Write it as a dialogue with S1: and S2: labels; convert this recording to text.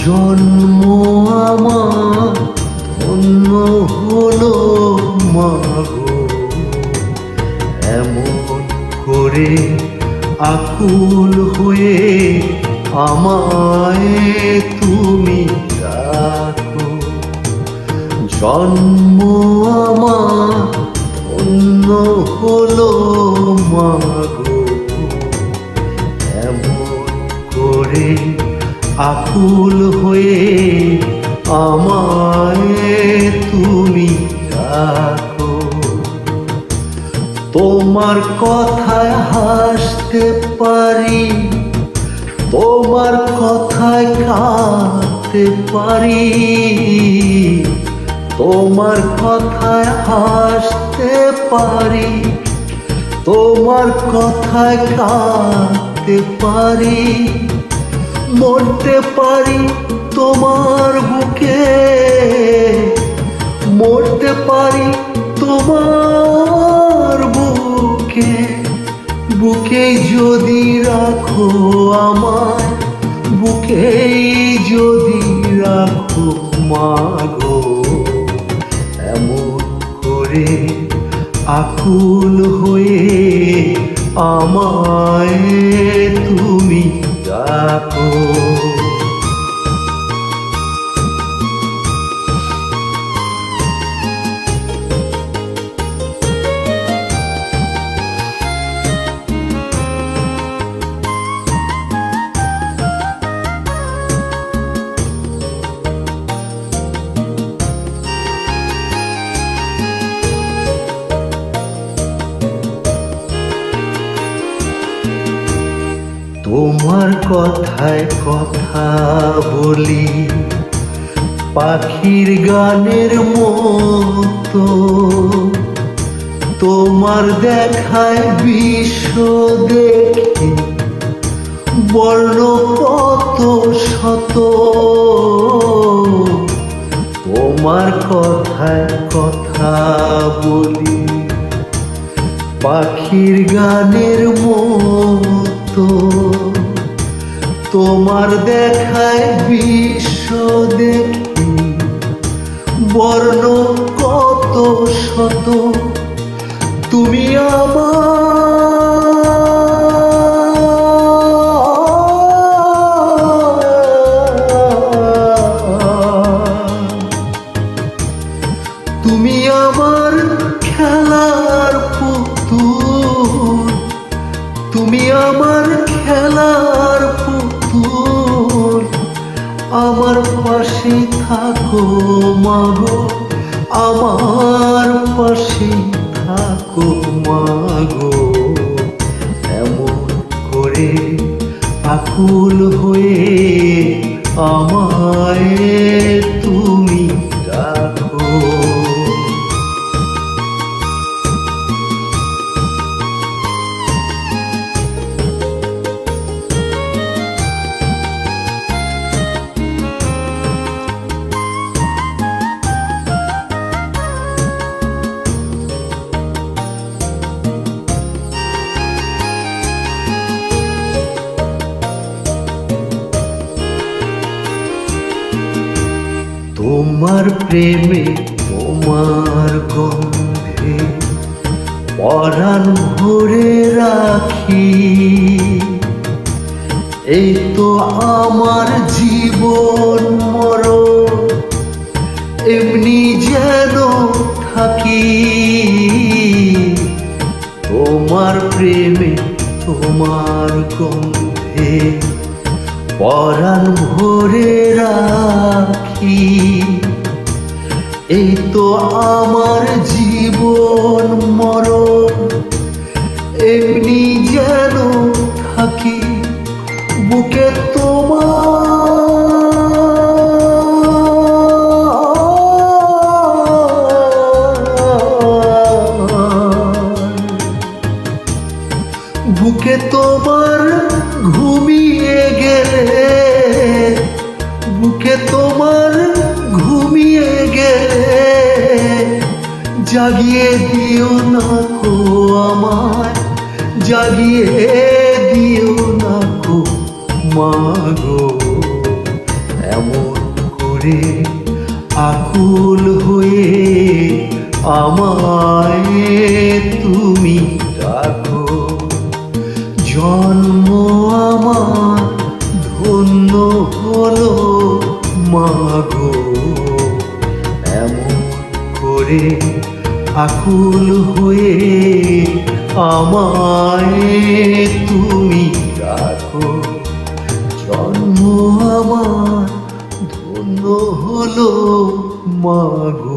S1: জন্ম আমার ধন্য হলো মাগো, এমন করে আকুল হয়ে আমায় তুমি রাখো। জন্ম আমার ধন্য হলো মাগো, এমন করে আকুল হয়ে আমায় তুমি রাখো। তোমার কথায় হাসতে পারি, তোমার কথায় কাঁদতে পারি, তোমার কথায় হাসতে পারি, তোমার কথায় কাঁদতে পারি, মরতে পারি তোমার বুকে, মরতে পারি তোমার বুকে। বুকেই যদি রাখো আমায়, বুকেই যদি রাখো মাগো, এমন করে আকুল হয়ে আমায় তুমি রাখো। তোমার কথায় কথা বলি পাখির গানের মতো, তোমার দেখায় বিশ্ব দেখি বর্ণ কত শত। তোমার কথায় কথা বলি পাখির গানের মতো, তোমার দেখায় বিশ্ব দেখি বর্ণ কত শত। তুমি তুমি আমার খেলার পুতুল, তুমি আমার খেলার পুতুল, আমার পাশে থাকো মাগো, আমার পাশে থাকো মাগো, এমন করে আকুল হয়ে আমায় তুমি রাখো। তোমার প্রেমে তোমার গন্ধে পরাণ ভরে রাখি, এই তো আমার জীবন মরণ এমনি যেন থাকি। তোমার প্রেমে তোমার গন্ধে পরাণ ভরে রাখি, এই তো আমার জীবন মরণ এমনি যেন থাকি। বুকে বুকে তোমার ঘুমিয়ে গেলে, বুকে তোমার ঘুমিয়ে গেলে জাগিয়ে দিও না কো আমায়, জাগিয়ে দিও না কো মাগো, এমন করে আকুল হয়ে আমায় তুমি রাখো। জন্ম আমার ধন্য হলো মাগো, এমন করে আকুল হয়ে আমায় তুমি রাখো। জন্ম আমার ধন্য হলো মাগো।